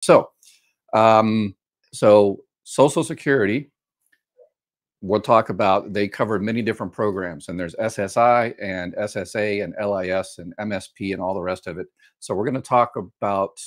So, um, so Social Security, we'll talk about, they cover many different programs, and there's SSI and SSA and LIS and MSP and all the rest of it. So we're going to talk about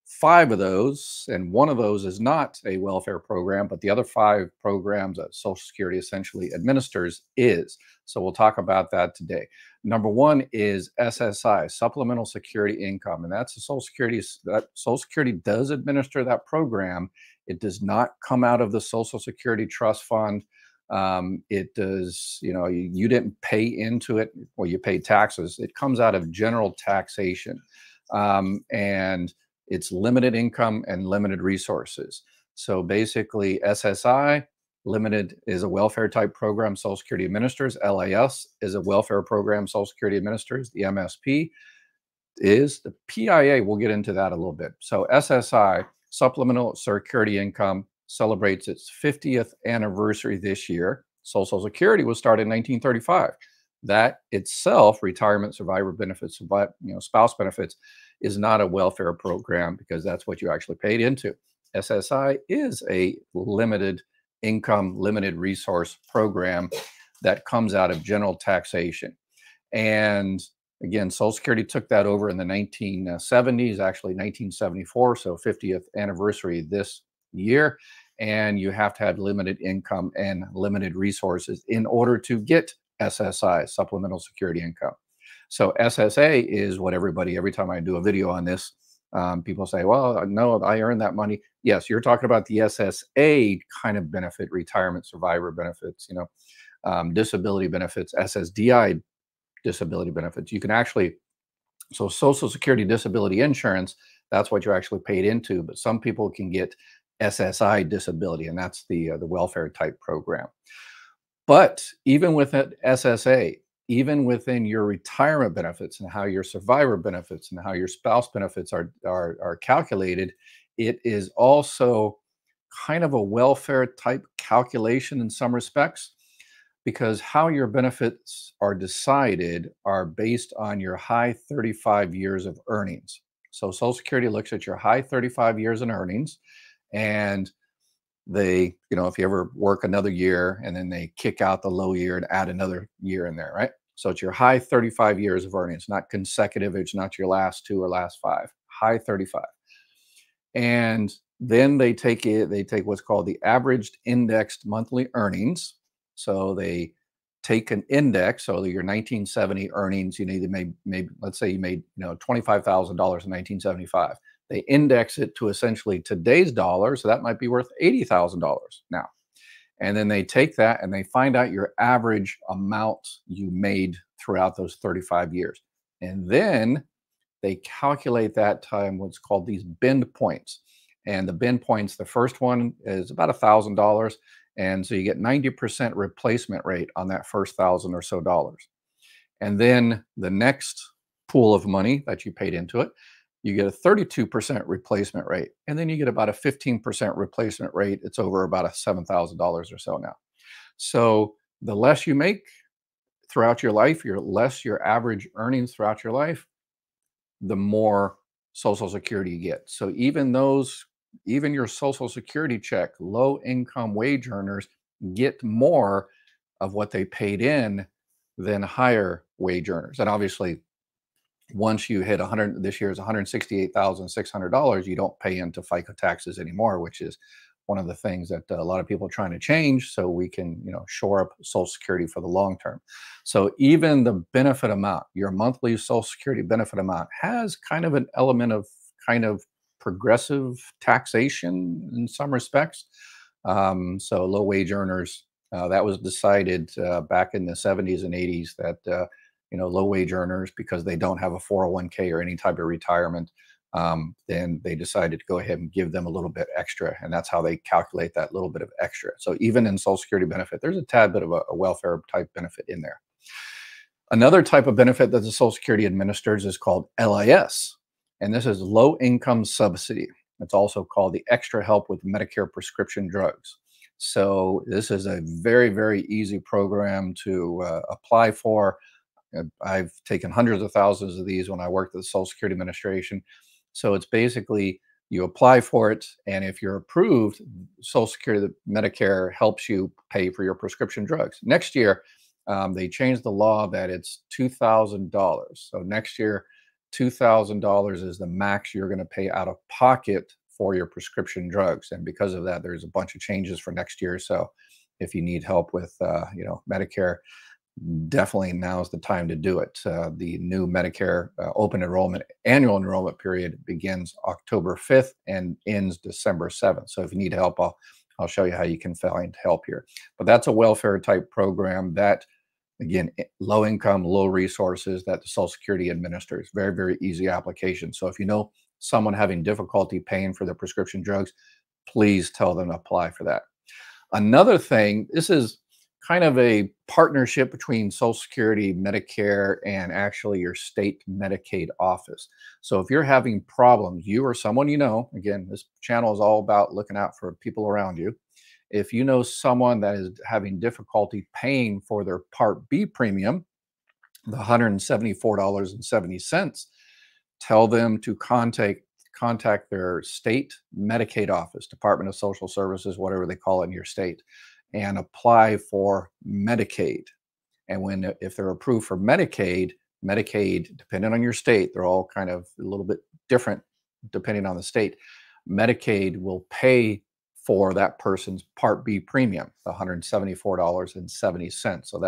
five of those, and one of those is not a welfare program, but the other five programs that Social Security essentially administers is. So we'll talk about that today. Number one is SSI, Supplemental Security Income, and that's the Social Security. That Social Security does administer that program. It does not come out of the Social Security Trust Fund. It does, you didn't pay into it, well, you pay taxes. It comes out of general taxation. And it's limited income and limited resources. So basically, SSI limited is a welfare type program Social Security administers. LIS is a welfare program Social Security administers. The MSP is the PIA. We'll get into that a little bit. So SSI, Supplemental Security Income, celebrates its 50th anniversary this year. Social Security was started in 1935. That itself, retirement, survivor benefits, spouse benefits, is not a welfare program because that's what you actually paid into. SSI is a limited income, limited resource program that comes out of general taxation. And again, Social Security took that over in the 1970s, actually 1974, so 50th anniversary this year. And you have to have limited income and limited resources in order to get SSI, Supplemental Security Income. So SSA is what every time I do a video on this, people say, well, no, I earned that money. Yes, you're talking about the SSA kind of benefit, retirement survivor benefits, disability benefits, SSDI disability benefits. You can actually, so Social Security disability insurance, that's what you actually paid into, but some people can get SSI disability, and that's the welfare type program. But even with it, SSA, even within your retirement benefits and how your survivor benefits and how your spouse benefits are calculated, it is also kind of a welfare type calculation in some respects, because how your benefits are decided are based on your high 35 years of earnings. So Social Security looks at your high 35 years in earnings, and they, if you ever work another year and then they kick out the low year and add another year in there, right? So it's your high 35 years of earnings, not consecutive. It's not your last two or last five, high 35. And then they take what's called the averaged indexed monthly earnings. So they take an index. So your 1970 earnings, let's say you made, $25,000 in 1975. They index it to essentially today's dollar. So that might be worth $80,000 now. And then they take that and they find out your average amount you made throughout those 35 years. And then they calculate that time what's called these bend points. And the bend points, the first one is about $1,000. And so you get 90% replacement rate on that first $1,000 or so dollars. And then the next pool of money that you paid into it, you get a 32% replacement rate. And then you get about a 15% replacement rate. It's over about a $7,000 or so now. So the less you make throughout your life, less your average earnings throughout your life, the more Social Security you get. So even your Social Security check, low income wage earners get more of what they paid in than higher wage earners. And obviously, once you hit 100, this year is $168,600, you don't pay into FICA taxes anymore, which is one of the things that a lot of people are trying to change so we can, shore up Social Security for the long term. So even the benefit amount, your monthly Social Security benefit amount, has kind of an element of kind of progressive taxation in some respects. So low wage earners, that was decided back in the 70s and 80s that low wage earners, because they don't have a 401k or any type of retirement, then they decided to go ahead and give them a little bit extra. And that's how they calculate that little bit of extra. So even in Social Security benefit, there's a tad bit of a welfare type benefit in there. Another type of benefit that the Social Security administers is called LIS. And this is low income subsidy. It's also called the extra help with Medicare prescription drugs. So this is a very, very easy program to apply for. I've taken hundreds of thousands of these when I worked at the Social Security Administration. So it's basically You apply for it, and if you're approved, Social Security, the Medicare helps you pay for your prescription drugs. Next year, they changed the law that it's $2,000. So next year, $2,000 is the max you're going to pay out of pocket for your prescription drugs. And because of that, there's a bunch of changes for next year. So if you need help with, Medicare, definitely now's the time to do it. The new Medicare open enrollment annual enrollment period begins October 5th and ends December 7th. So if you need help, I'll show you how you can find help here. But that's a welfare type program that, again, low income, low resources, that the Social Security administers. Very, very easy application. So if you know someone having difficulty paying for their prescription drugs, please tell them to apply for that. Another thing, this is kind of a partnership between Social Security, Medicare, and actually your state Medicaid office. So if you're having problems, you or someone you know, again, this channel is all about looking out for people around you. If you know someone that is having difficulty paying for their Part B premium, the $174.70, tell them to contact their state Medicaid office, Department of Social Services, whatever they call it in your state, and apply for Medicaid. And if they're approved for Medicaid, depending on your state, they're all kind of a little bit different depending on the state. Medicaid will pay for that person's Part B premium, $174.70. So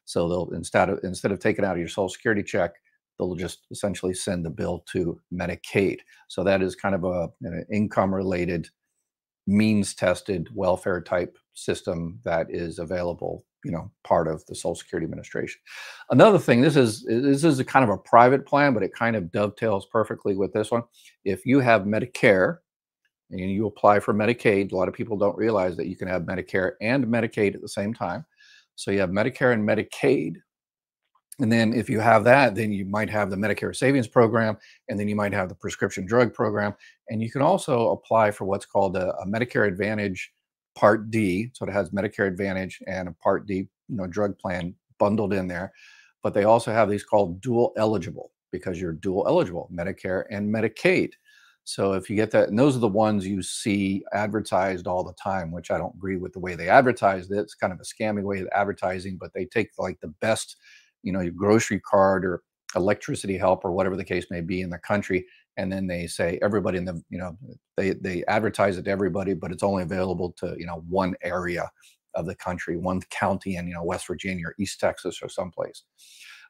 so they'll instead of taking out of your Social Security check, they'll just essentially send the bill to Medicaid. So that is kind of an income related, means tested welfare type system that is available, part of the Social Security Administration. Another thing, this is a kind of a private plan, but it kind of dovetails perfectly with this one. If you have Medicare and you apply for Medicaid, a lot of people don't realize that you can have Medicare and Medicaid at the same time. So you have Medicare and Medicaid. And then if you have that, then you might have the Medicare Savings Program, and then you might have the prescription drug program. And you can also apply for what's called a Medicare Advantage Part D. So it has Medicare Advantage and a Part D, drug plan bundled in there. But they also have these called dual eligible, because you're dual eligible, Medicare and Medicaid. So if you get that, and those are the ones you see advertised all the time, which I don't agree with the way they advertise it. It's kind of a scammy way of advertising, but they take like the best, your grocery card or electricity help or whatever the case may be in the country. And then they say everybody in the, they advertise it to everybody, but it's only available to, one area of the country, one county in, West Virginia or East Texas or someplace.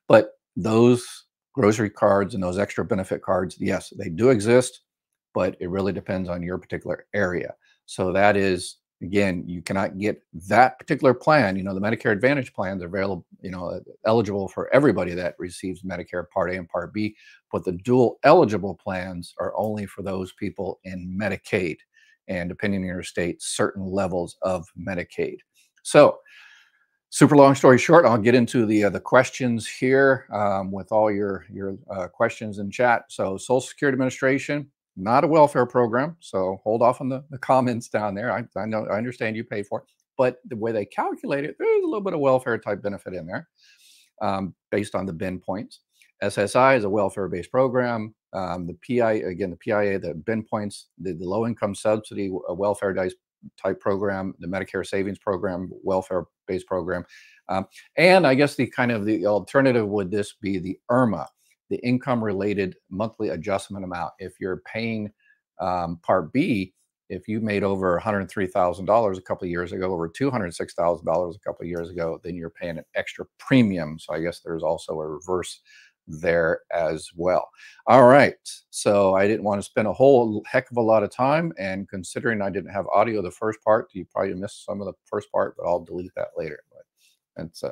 But those grocery cards and those extra benefit cards, yes, they do exist, but it really depends on your particular area. So that is, again, you cannot get that particular plan. The Medicare Advantage plans are available, eligible for everybody that receives Medicare Part A and Part B, but the dual eligible plans are only for those people in Medicaid, and depending on your state, certain levels of Medicaid. So, super long story short, I'll get into the questions here with all your questions in chat. So, Social Security Administration, not a welfare program, so hold off on the comments down there. I know, I understand you pay for it, but the way they calculate it, there's a little bit of welfare type benefit in there based on the bin points. SSI is a welfare-based program. The PIA, the bin points, the low income subsidy, a welfare type program, the Medicare Savings Program, welfare-based program. And I guess the alternative would this be the IRMA, the income related monthly adjustment amount. If you're paying Part B, if you made over $103,000 a couple of years ago, over $206,000 a couple of years ago, then you're paying an extra premium. So I guess there's also a reverse there as well. All right. So I didn't want to spend a whole heck of a lot of time, and considering I didn't have audio the first part, you probably missed some of the first part, but I'll delete that later. But that's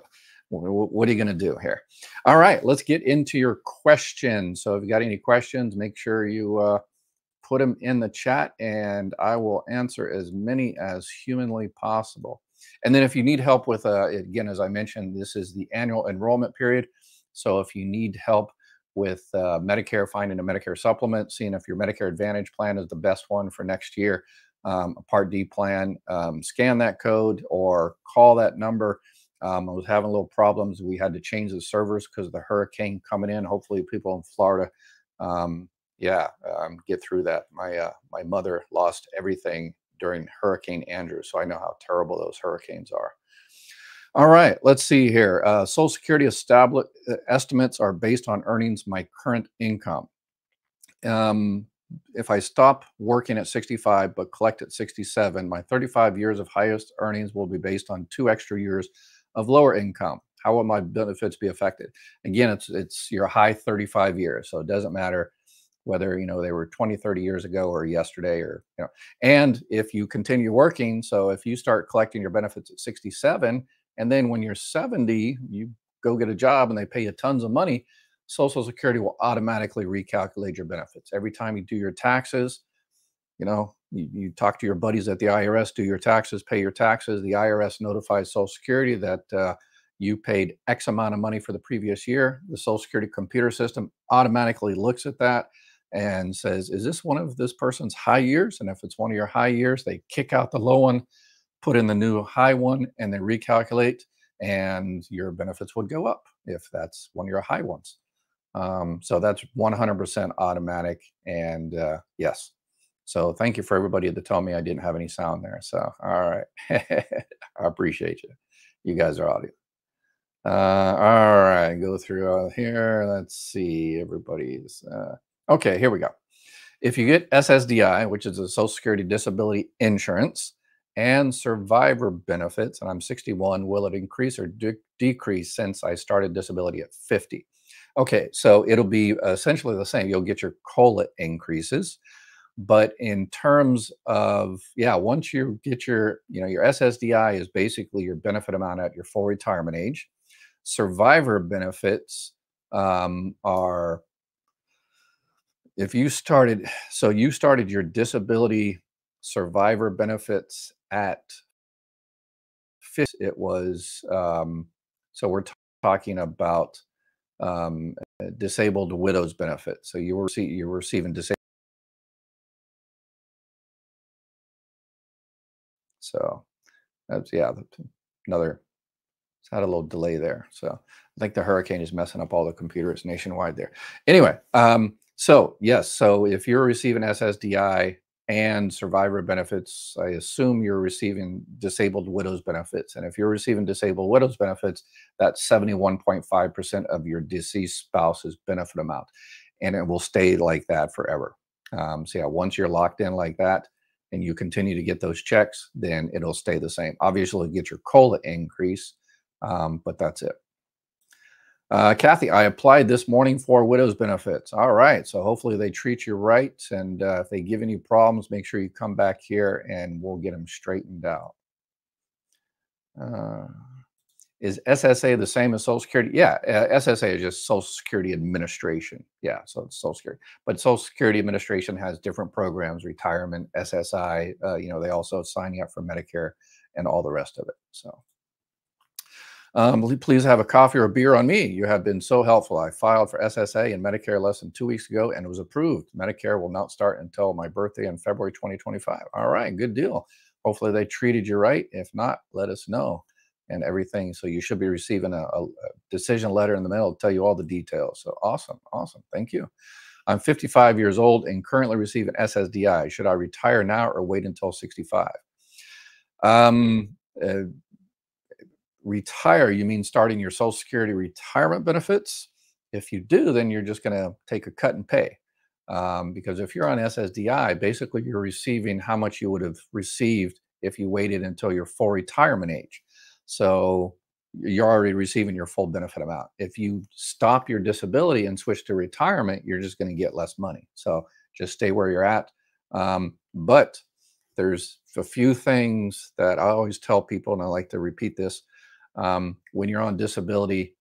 what are you going to do here? All right, let's get into your questions. So if you got any questions, make sure you put them in the chat, and I will answer as many as humanly possible. And then if you need help with, again, as I mentioned, this is the annual enrollment period. So if you need help with Medicare, finding a Medicare supplement, seeing if your Medicare Advantage plan is the best one for next year, a Part D plan, scan that code or call that number. I was having a little problems. We had to change the servers because of the hurricane coming in. Hopefully people in Florida Yeah, get through that. My mother lost everything during Hurricane Andrew, so I know how terrible those hurricanes are. All right, let's see here. Social Security estimates are based on earnings my current income. Um, if I stop working at 65 but collect at 67, my 35 years of highest earnings will be based on 2 extra years of lower income. How will my benefits be affected? Again, it's your high 35 years, so it doesn't matter whether they were 20, 30 years ago or yesterday, or and if you continue working. So if you start collecting your benefits at 67, and then when you're 70 you go get a job and they pay you tons of money, Social Security will automatically recalculate your benefits every time you do your taxes. You talk to your buddies at the IRS, do your taxes, pay your taxes. The IRS notifies Social Security that you paid X amount of money for the previous year. The Social Security computer system automatically looks at that and says, is this one of this person's high years? And if it's one of your high years, they kick out the low one, put in the new high one, and then recalculate, and your benefits would go up if that's one of your high ones. So that's 100% automatic. And yes. So thank you for everybody that told me I didn't have any sound there. So, all right. I appreciate you. You guys are audio. All right. Go through here. Let's see. Everybody's. Okay, here we go. If you get SSDI, which is a Social Security Disability Insurance, and survivor benefits, and I'm 61, will it increase or decrease since I started disability at 50? Okay, so it'll be essentially the same. You'll get your COLA increases, but in terms of, yeah, once you get your SSDI is basically your benefit amount at your full retirement age. Survivor benefits are, if you started, so you started your disability survivor benefits at 50, it was, so we're talking about disabled widows benefit. So you were receiving disabled. So that's, yeah, another, it's had a little delay there. So I think the hurricane is messing up all the computers nationwide there. Anyway, so yes, so if you're receiving SSDI and survivor benefits, I assume you're receiving disabled widows benefits. And if you're receiving disabled widows benefits, that's 71.5% of your deceased spouse's benefit amount. And it will stay like that forever. So yeah, once you're locked in like that and you continue to get those checks, then it'll stay the same. Obviously, get your COLA increase, but that's it. Kathy, I applied this morning for widows benefits. All right. So hopefully they treat you right. And if they give any problems, make sure you come back here and we'll get them straightened out. Is SSA the same as Social Security? Yeah. SSA is just Social Security Administration. Yeah. So it's Social Security. But Social Security Administration has different programs, retirement, SSI. They also sign you up for Medicare and all the rest of it. So. Please have a coffee or a beer on me. You have been so helpful. I filed for SSA and Medicare less than 2 weeks ago and it was approved. Medicare will not start until my birthday in February 2025. All right, good deal. Hopefully they treated you right. If not, let us know and everything. So you should be receiving a decision letter in the mail to tell you all the details. So awesome. Thank you. I'm 55 years old and currently receiving SSDI. Should I retire now or wait until 65? Retire, you mean starting your Social Security retirement benefits? If you do, then you're just going to take a cut and pay. Because if you're on SSDI, basically you're receiving how much you would have received if you waited until your full retirement age. So you're already receiving your full benefit amount. If you stop your disability and switch to retirement, you're just going to get less money. So just stay where you're at. But there's a few things that I always tell people, and I like to repeat this. When you're on disability,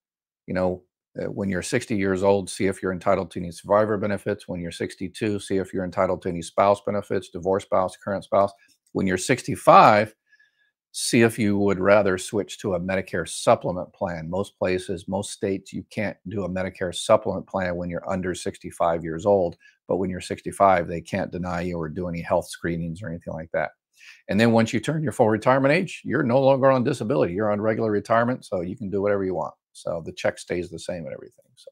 when you're 60 years old, see if you're entitled to any survivor benefits. When you're 62, see if you're entitled to any spouse benefits, divorced spouse, current spouse. When you're 65, see if you would rather switch to a Medicare supplement plan. Most places, most states, you can't do a Medicare supplement plan when you're under 65 years old. But when you're 65, they can't deny you or do any health screenings or anything like that. And then once you turn your full retirement age, you're no longer on disability. You're on regular retirement, so you can do whatever you want. So the check stays the same and everything. So,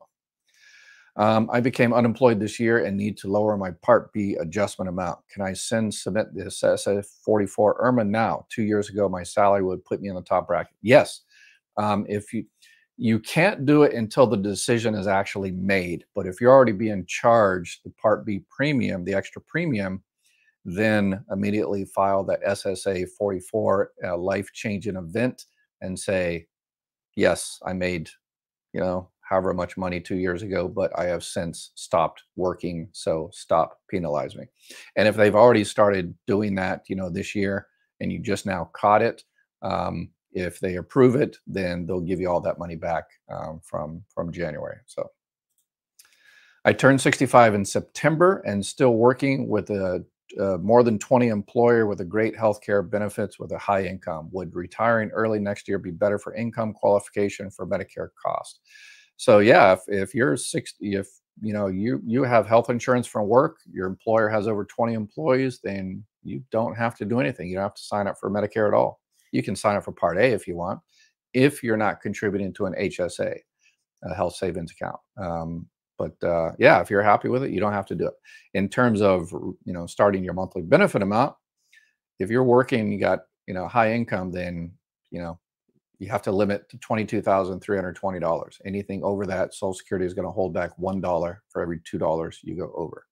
I became unemployed this year and need to lower my Part B adjustment amount. Can I submit this SS44 IRMA now? 2 years ago, my salary would put me in the top bracket. Yes. If you can't do it until the decision is actually made, but if you're already being charged the Part B premium, the extra premium, then immediately file that SSA 44 life-changing event and say, yes, I made, however much money 2 years ago, but I have since stopped working. So stop penalize me. And if they've already started doing that, this year, and you just now caught it, if they approve it, then they'll give you all that money back from January. So I turned 65 in September and still working with a more than 20 employer with a great healthcare benefits with a high income. Would retiring early next year be better for income qualification for Medicare cost? So yeah, if you're 60, if you have health insurance from work, your employer has over 20 employees, then you don't have to do anything. You don't have to sign up for Medicare at all. You can sign up for Part A if you want, if you're not contributing to an HSA, a health savings account. But yeah, if you're happy with it, you don't have to do it. In terms of starting your monthly benefit amount, if you're working, you got high income, then you have to limit to $22,320. Anything over that, Social Security is going to hold back $1 for every $2 you go over.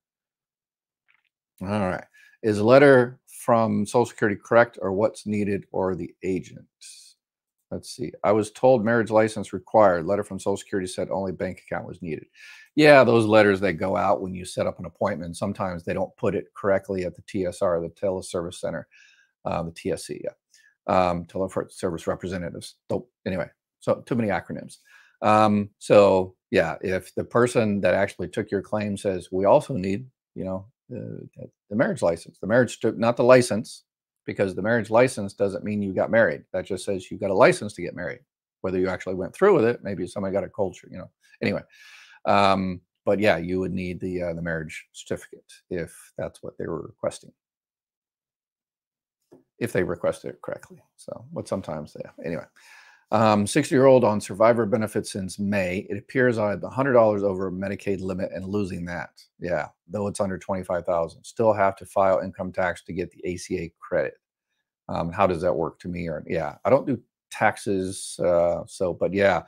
All right. Is a letter from Social Security correct, or what's needed, or the agent? Let's see. I was told marriage license required. Letter from Social Security said only bank account was needed. Yeah, those letters that go out when you set up an appointment, sometimes they don't put it correctly at the TSR, the Teleservice Center, the TSC, yeah. Teleservice Representatives. So anyway, so too many acronyms. So yeah, if the person that actually took your claim says, we also need, the marriage license, not the license, because the marriage license doesn't mean you got married. That just says you got a license to get married. Whether you actually went through with it, maybe somebody got a culture, Anyway, but yeah, you would need the marriage certificate if that's what they were requesting, if they requested it correctly. So, but sometimes they, anyway. 60-year-old on survivor benefits since May. It appears I had the $100 over Medicaid limit and losing that. Yeah, though it's under 25,000, still have to file income tax to get the ACA credit. How does that work to me? Or yeah, I don't do taxes, but yeah,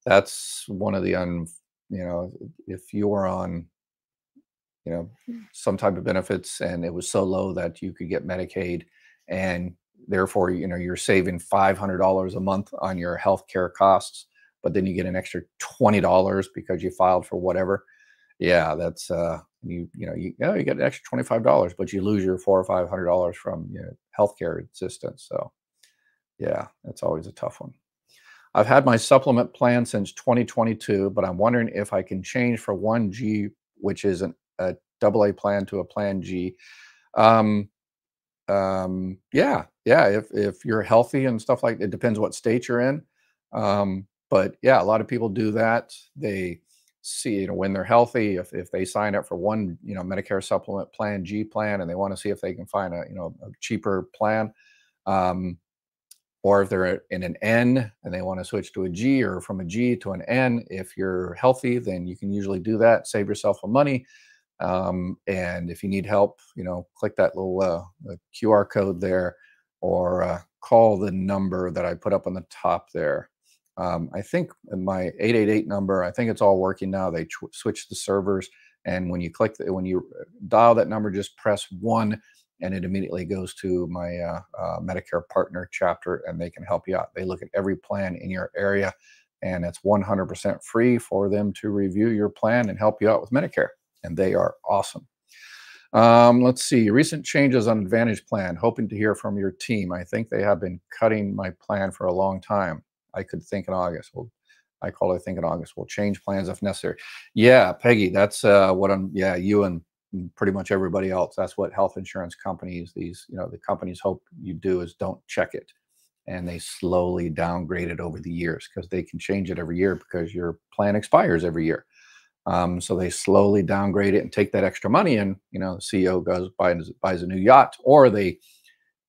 that's one of the if you were on some type of benefits and it was so low that you could get Medicaid, and therefore you're saving $500 a month on your healthcare costs, but then you get an extra $20 because you filed for whatever. Yeah, that's you get an extra $25, but you lose your $400 or $500 from healthcare assistance. So yeah, that's always a tough one. I've had my supplement plan since 2022, but I'm wondering if I can change for 1G, which is a AA plan, to a plan G. Yeah, if you're healthy and stuff, like it depends what state you're in. But yeah, a lot of people do that. They see, when they're healthy, if they sign up for one, Medicare supplement plan, G plan, and they want to see if they can find a cheaper plan. Or if they're in an N and they want to switch to a G, or from a G to an N, if you're healthy, then you can usually do that, save yourself some money. And if you need help, click that little QR code there, or call the number that I put up on the top there. I think my 888 number, I think it's all working now. They switched the servers, and when you when you dial that number, just press 1, and it immediately goes to my Medicare partner chapter, and they can help you out. They look at every plan in your area, and it's 100% free for them to review your plan and help you out with Medicare. And they are awesome. Let's see. Recent changes on Advantage plan. Hoping to hear from your team. I think they have been cutting my plan for a long time. I could think in August. I call it think in August. We'll change plans if necessary. Yeah, Peggy, that's what I'm, you and pretty much everybody else. That's what health insurance companies, the companies hope you do, is don't check it. And they slowly downgrade it over the years, because they can change it every year because your plan expires every year. So they slowly downgrade it and take that extra money, and the CEO goes buys a new yacht, or they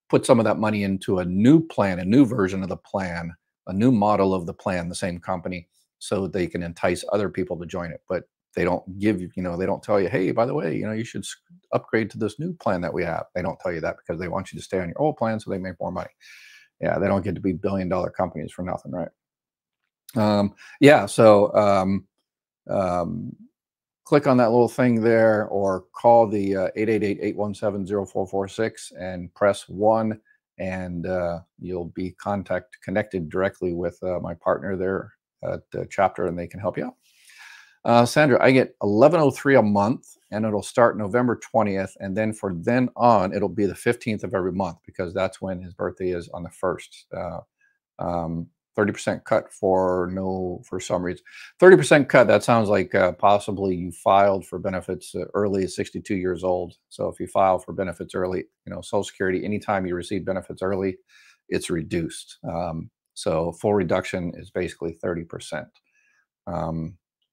put some of that money into a new plan, a new version of the plan, a new model of the plan, the same company, so they can entice other people to join it. But they don't give you, they don't tell you, hey, by the way, you should upgrade to this new plan that we have. They don't tell you that because they want you to stay on your old plan so they make more money. Yeah, they don't get to be billion-dollar companies for nothing, right? Yeah, so um, click on that little thing there or call the 888-817-0446 and press 1, and you'll be connected directly with my partner there at the chapter, and they can help you out. Sandra, I get 1103 a month, and it'll start November 20th, and then then on, it'll be the 15th of every month because that's when his birthday is on the 1st. 30% cut for some reason. 30% cut, that sounds like possibly you filed for benefits early at 62 years old. So if you file for benefits early, Social Security, anytime you receive benefits early, it's reduced. So full reduction is basically 30%.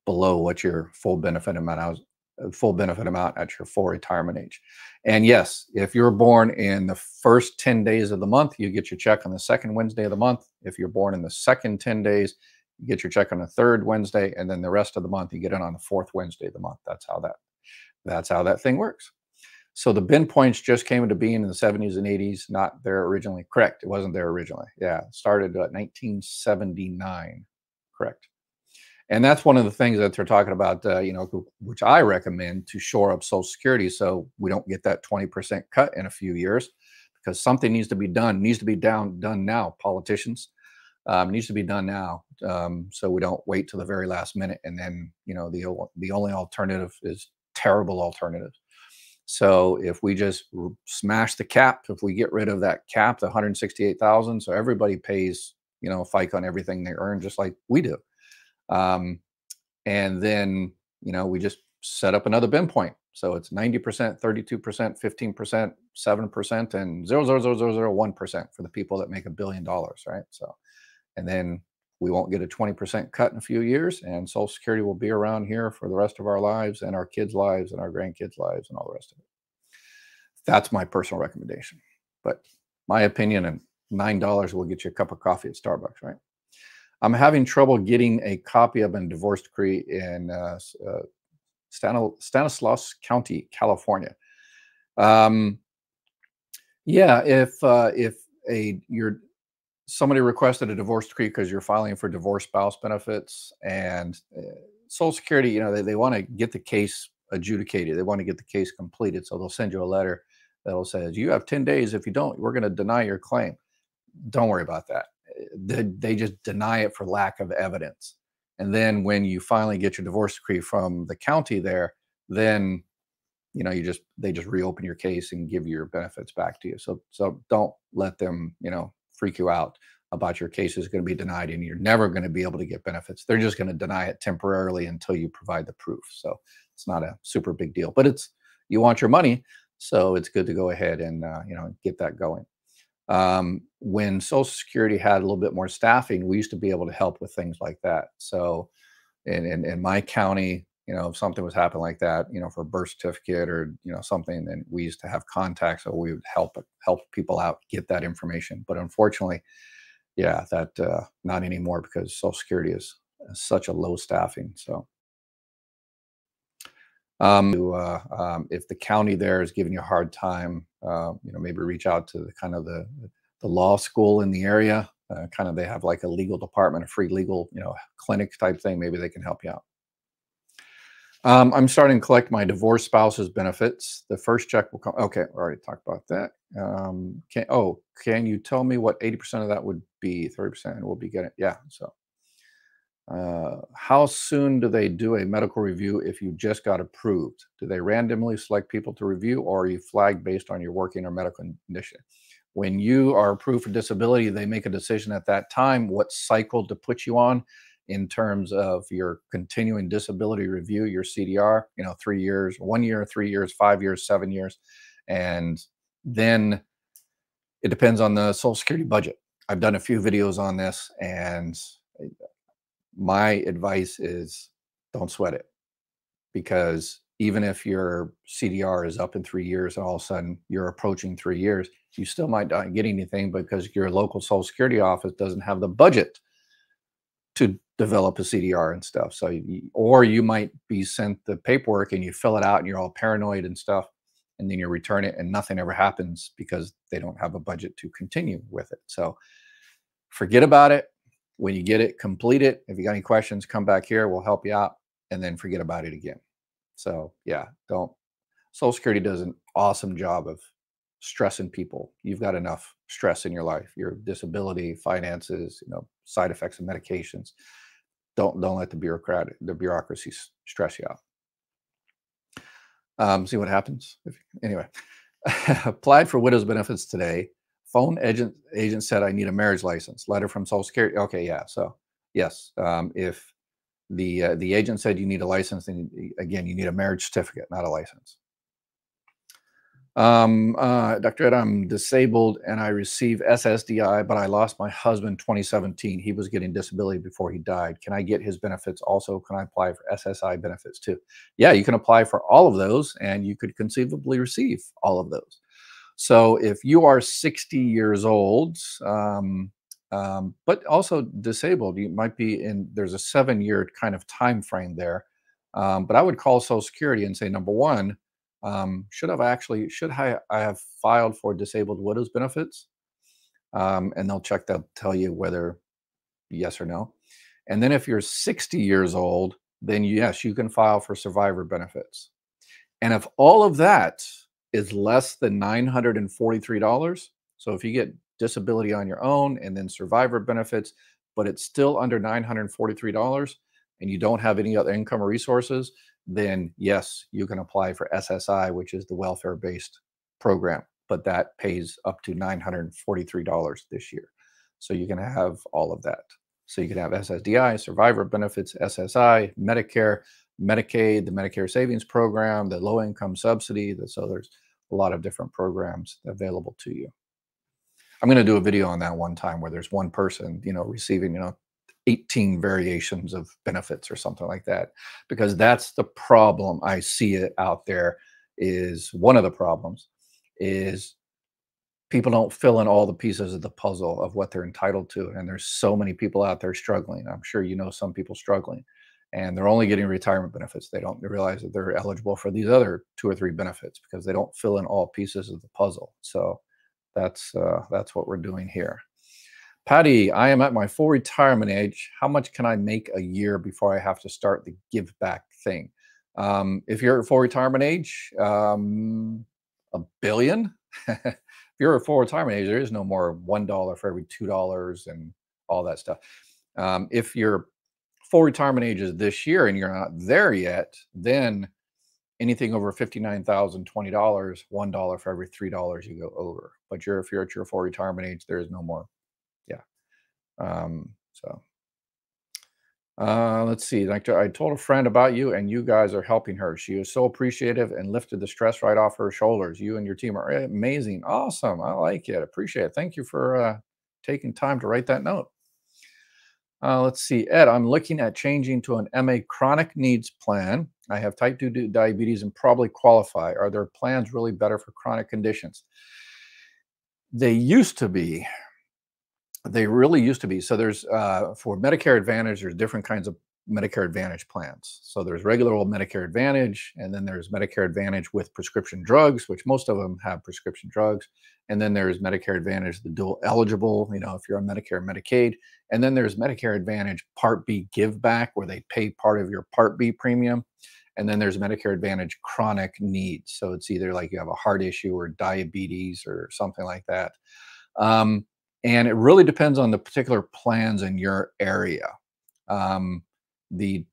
Below what your full benefit amount at your full retirement age. And yes, if you're born in the first 10 days of the month, you get your check on the second Wednesday of the month. If you're born in the second 10 days, you get your check on the third Wednesday, and then the rest of the month you get it on the fourth Wednesday of the month. That's how that thing works. So the bin points just came into being in the 70s and 80s, not there originally. Correct. It wasn't there originally. Yeah, it started at 1979. Correct. And that's one of the things that they're talking about, which I recommend to shore up Social Security so we don't get that 20% cut in a few years, because something needs to be done, done now, politicians. Needs to be done now, so we don't wait till the very last minute. And then, the only alternative is terrible alternatives. So if we just smash the cap, if we get rid of that cap, the 168,000, so everybody pays, FICA on everything they earn, just like we do. And then, we just set up another bin point. So it's 90%, 32%, 15%, 7%, and 0.00001% for the people that make $1 billion, right? So, and then we won't get a 20% cut in a few years, and Social Security will be around here for the rest of our lives and our kids' lives and our grandkids' lives and all the rest of it. That's my personal recommendation. But my opinion, and $9 will get you a cup of coffee at Starbucks, right? I'm having trouble getting a copy of a divorce decree in Stanislaus County, California. Yeah, if somebody requested a divorce decree because you're filing for divorce spouse benefits, and Social Security, they want to get the case adjudicated. They want to get the case completed, so they'll send you a letter that'll say, you have 10 days. If you don't, we're going to deny your claim. Don't worry about that. They just deny it for lack of evidence. And then when you finally get your divorce decree from the county there, then they just reopen your case and give your benefits back to you. So don't let them freak you out about your case is going to be denied and you're never going to be able to get benefits. They're just going to deny it temporarily until you provide the proof. So it's not a super big deal, but you want your money, so it's good to go ahead and get that going. When Social Security had a little bit more staffing, we used to be able to help with things like that. So in my county, if something was happening like that, for a birth certificate or, something, then we used to have contacts, so we would help people out, get that information. But unfortunately, yeah, that not anymore, because Social Security is such a low staffing. So if the county there is giving you a hard time, maybe reach out to the law school in the area. They have like a legal department, a free legal, clinic type thing. Maybe they can help you out. I'm starting to collect my divorced spouse's benefits. The first check will come. Okay, I already talked about that. Can you tell me what 80% of that would be? 30% we'll be getting. Yeah. So how soon do they do a medical review if you just got approved? Do they randomly select people to review, or are you flagged based on your working or medical condition? When you are approved for disability, they make a decision at that time what cycle to put you on in terms of your continuing disability review, your CDR, 3 years, 1 year, 3 years, 5 years, 7 years. And then it depends on the Social Security budget. I've done a few videos on this, and my advice is don't sweat it, because even if your CDR is up in 3 years and all of a sudden you're approaching 3 years, you still might not get anything because your local Social Security office doesn't have the budget to develop a CDR and stuff. So, or you might be sent the paperwork and you fill it out and you're all paranoid and stuff, and then you return it and nothing ever happens because they don't have a budget to continue with it. So, forget about it. When you get it, complete it. If you got any questions, come back here. We'll help you out, and then forget about it again. So, yeah, don't. Social Security does an awesome job of stressing people. You've got enough stress in your life, your disability, finances, side effects of medications. Don't let the bureaucracy stress you out. See what happens. Anyway, applied for widow's benefits today. Phone agent said I need a marriage license. Letter from Social Security. Okay, yeah. So yes, if the agent said you need a license, then again you need a marriage certificate, not a license. Dr. Ed, I'm disabled and I receive SSDI, but I lost my husband 2017. He was getting disability before he died. Can I get his benefits also? Can I apply for SSI benefits too? Yeah, you can apply for all of those and you could conceivably receive all of those. So if you are 60 years old, but also disabled, you might be there's a 7-year kind of time frame there. But I would call Social Security and say, number one, should I have filed for disabled widows benefits? And they'll tell you whether yes or no. And then if you're 60 years old, then yes, you can file for survivor benefits. And if all of that is less than $943, so if you get disability on your own and then survivor benefits, but it's still under $943 and you don't have any other income or resources, then yes, you can apply for SSI, which is the welfare-based program, but that pays up to $943 this year. So you can have all of that. So you can have SSDI, survivor benefits, SSI, Medicare, Medicaid, the Medicare Savings Program, the low-income subsidy. So there's a lot of different programs available to you. I'm going to do a video on that one time where there's one person, receiving, 18 variations of benefits or something like that, because that's the problem. I see it out there is one of the problems is people don't fill in all the pieces of the puzzle of what they're entitled to. And there's so many people out there struggling. I'm sure some people struggling and they're only getting retirement benefits. They don't realize that they're eligible for these other 2 or 3 benefits because they don't fill in all pieces of the puzzle. So that's what we're doing here. Patty, I am at my full retirement age. How much can I make a year before I have to start the give back thing? If you're at full retirement age, $1 billion. If you're at full retirement age, there is no more $1 for every $2 and all that stuff. If your full retirement age is this year and you're not there yet, then anything over $59,020, $1 for every $3 you go over. But if you're at your full retirement age, there is no more. Yeah. Let's see. Doctor, I told a friend about you and you guys are helping her. She was so appreciative and lifted the stress right off her shoulders. You and your team are amazing. Awesome. I like it. Appreciate it. Thank you for taking time to write that note. Let's see. Ed, I'm looking at changing to an MA chronic needs plan. I have type 2 diabetes and probably qualify. Are there plans really better for chronic conditions? They used to be. They really used to be. So there's for Medicare Advantage, there's different kinds of Medicare Advantage plans. So there's regular old Medicare Advantage, and then there's Medicare Advantage with prescription drugs, which most of them have prescription drugs. And then there's Medicare Advantage, the dual eligible, if you're on Medicare and Medicaid. And then there's Medicare Advantage Part B give back, where they pay part of your Part B premium. And then there's Medicare Advantage chronic needs. So it's either like you have a heart issue or diabetes or something like that. And it really depends on the particular plans in your area. The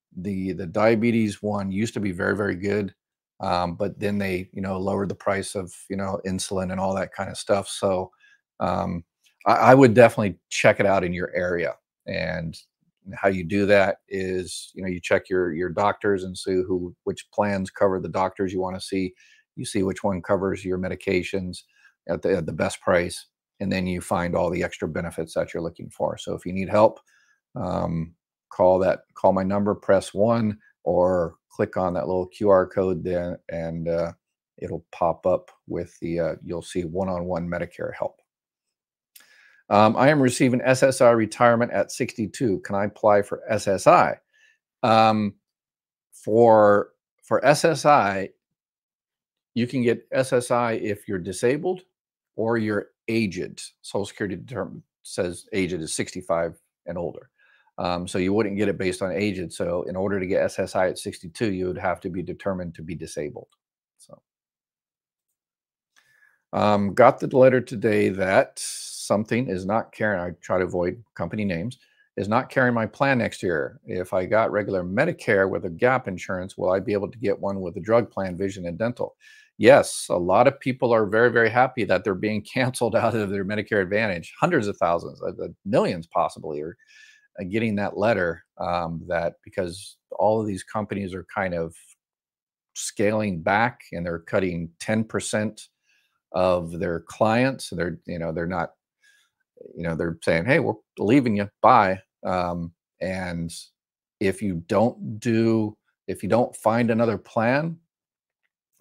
diabetes one used to be very, very good, but then they lowered the price of insulin and all that kind of stuff. So I would definitely check it out in your area. And how you do that is you check your doctors and see which plans cover the doctors you want to see. You see which one covers your medications at the best price. And then you find all the extra benefits that you're looking for. So if you need help, call my number, press 1, or click on that little QR code there, and it'll pop up with you'll see one-on-one Medicare help. I am receiving SSI retirement at 62. Can I apply for SSI? Um, for SSI, you can get SSI if you're disabled or you're aged. Social Security says aged is 65 and older. So you wouldn't get it based on aged. So in order to get SSI at 62, you would have to be determined to be disabled. So got the letter today that something is not carrying. I try to avoid company names. Is not carrying my plan next year. If I got regular Medicare with a gap insurance, will I be able to get one with a drug plan, vision, and dental? Yes, a lot of people are very, very happy that they're being canceled out of their Medicare Advantage. Hundreds of thousands, millions possibly, are getting that letter that because all of these companies are kind of scaling back and they're cutting 10% of their clients. They're, they're not, they're saying, hey, we're leaving you, bye. And if you don't find another plan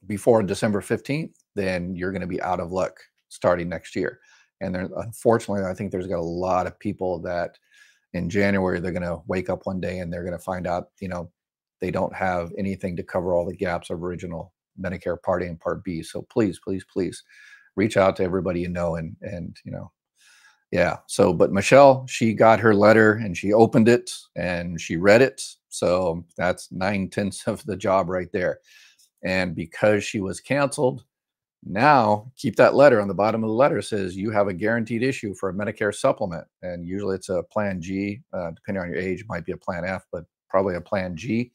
before December 15th, then you're going to be out of luck starting next year. And there, unfortunately, I think there's got a lot of people that in January, they're going to wake up one day and they're going to find out, they don't have anything to cover all the gaps of original Medicare Part A and Part B. So please, please, please reach out to everybody and yeah. So, but Michelle, she got her letter and she opened it and she read it. So that's 9/10 of the job right there. And because she was canceled, now keep that letter on the bottom of the letter says you have a guaranteed issue for a Medicare supplement. And usually it's a Plan G, depending on your age, it might be a Plan F, but probably a Plan G.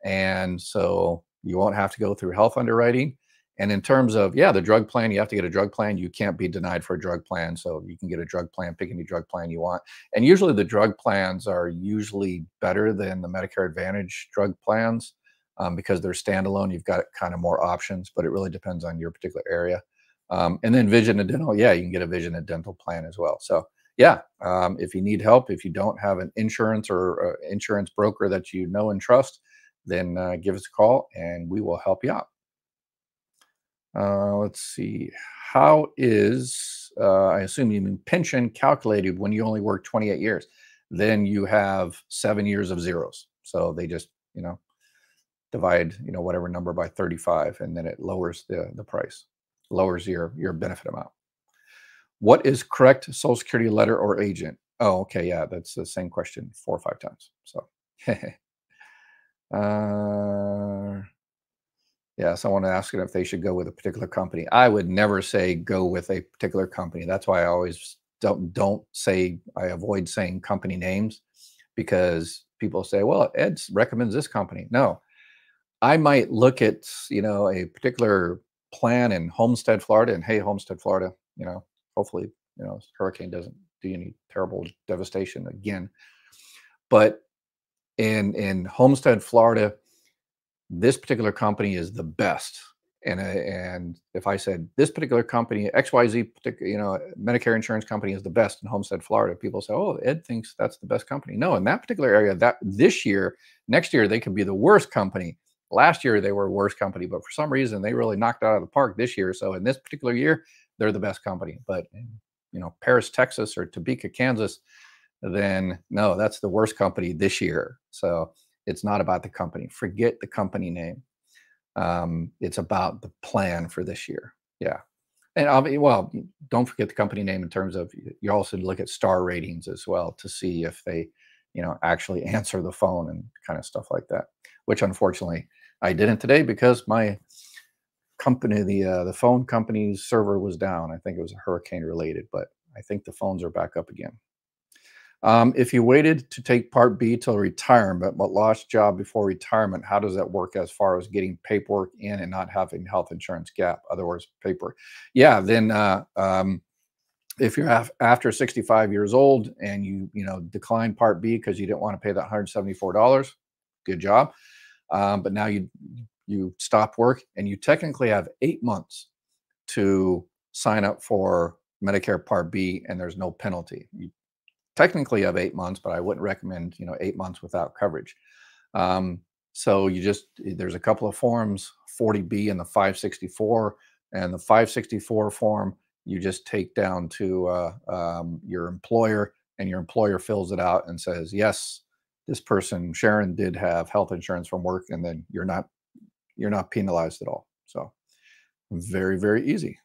And so you won't have to go through health underwriting. And in terms of, yeah, the drug plan, you have to get a drug plan. You can't be denied for a drug plan. So you can get a drug plan, pick any drug plan you want. And usually the drug plans are usually better than the Medicare Advantage drug plans because they're standalone. You've got kind of more options, but it really depends on your particular area. And then vision and dental, yeah, you can get a vision and dental plan as well. So yeah, if you need help, if you don't have an insurance or insurance broker that you know and trust, then give us a call and we will help you out. Let's see. How is, I assume you mean pension calculated when you only work 28 years? Then you have 7 years of zeros. So they just, divide, whatever number by 35, and then it lowers the price, lowers your benefit amount. What is correct Social Security letter or agent? Oh, okay. Yeah, that's the same question 4 or 5 times. So, yeah, someone asking if they should go with a particular company. I would never say go with a particular company. That's why I always don't say, I avoid saying company names because people say, well, Ed recommends this company. No, I might look at, a particular plan in Homestead, Florida, and hey, Homestead, Florida, hopefully, hurricane doesn't do any terrible devastation again. But in Homestead, Florida, this particular company is the best. And if I said this particular company, XYZ, Medicare insurance company is the best in Homestead, Florida, people say, oh, Ed thinks that's the best company. No, in that particular area, that this year, next year, they could be the worst company. Last year, they were a worst company, but for some reason, they really knocked it out of the park this year. So in this particular year, they're the best company. But in, Paris, Texas, or Topeka, Kansas, then no, that's the worst company this year. So it's not about the company. Forget the company name. It's about the plan for this year. Yeah. And well, don't forget the company name in terms of you also look at star ratings as well to see if they, actually answer the phone and kind of stuff like that, which unfortunately I didn't today because my company, the phone company's server was down. I think it was hurricane related, but I think the phones are back up again. If you waited to take Part B till retirement, but lost job before retirement, how does that work as far as getting paperwork in and not having health insurance gap? Other words, paper. Yeah, then if you're after 65 years old and you decline Part B because you didn't want to pay that $174, good job. But now you stopped work and you technically have 8 months to sign up for Medicare Part B, and there's no penalty. You technically have 8 months, but I wouldn't recommend 8 months without coverage. So there's a couple of forms, 40B and the 564. And the 564 form, you just take down to your employer, and your employer fills it out and says, yes, this person Sharon did have health insurance from work, and then you're not penalized at all. So very, very easy.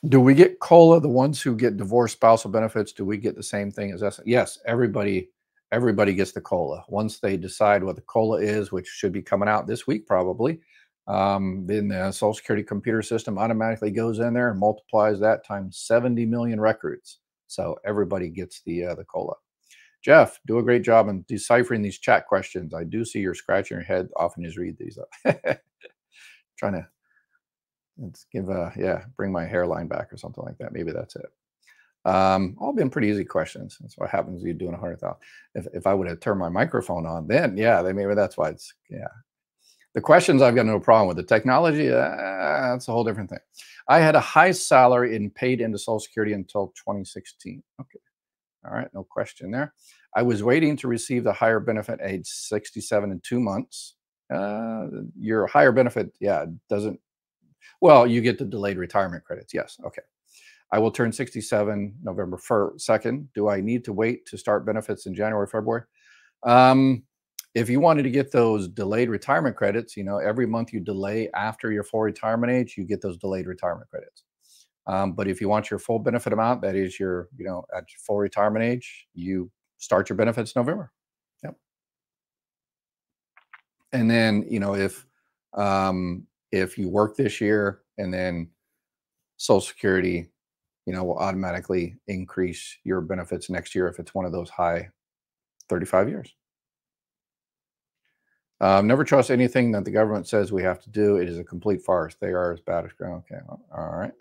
Do we get COLA? The ones who get divorce spousal benefits, do we get the same thing as us? Yes, everybody gets the COLA. Once they decide what the COLA is, which should be coming out this week probably, then the Social Security computer system automatically goes in there and multiplies that times 70 million records. So everybody gets the COLA. Jeff, do a great job in deciphering these chat questions. I do see you're scratching your head often as you read these up. Trying to let's give yeah, bring my hairline back or something like that. Maybe that's it. All been pretty easy questions. That's what happens when you're doing 100,000. If I would have turned my microphone on, then yeah, then maybe that's why it's yeah. The questions I've got no problem with. The technology, that's a whole different thing. I had a high salary and paid into Social Security until 2016. Okay, all right, no question there. I was waiting to receive the higher benefit age 67 and 2 months. Your higher benefit, yeah, doesn't. Well, you get the delayed retirement credits. Yes. Okay. I will turn 67 November 2nd. Do I need to wait to start benefits in January, February? Um, if you wanted to get those delayed retirement credits, every month you delay after your full retirement age, you get those delayed retirement credits. But if you want your full benefit amount, that is at your full retirement age, you start your benefits November. Yep. And then, if you work this year and then Social Security, will automatically increase your benefits next year if it's one of those high 35 years. Never trust anything that the government says we have to do. It is a complete farce. They are as bad as ground. Okay, all right.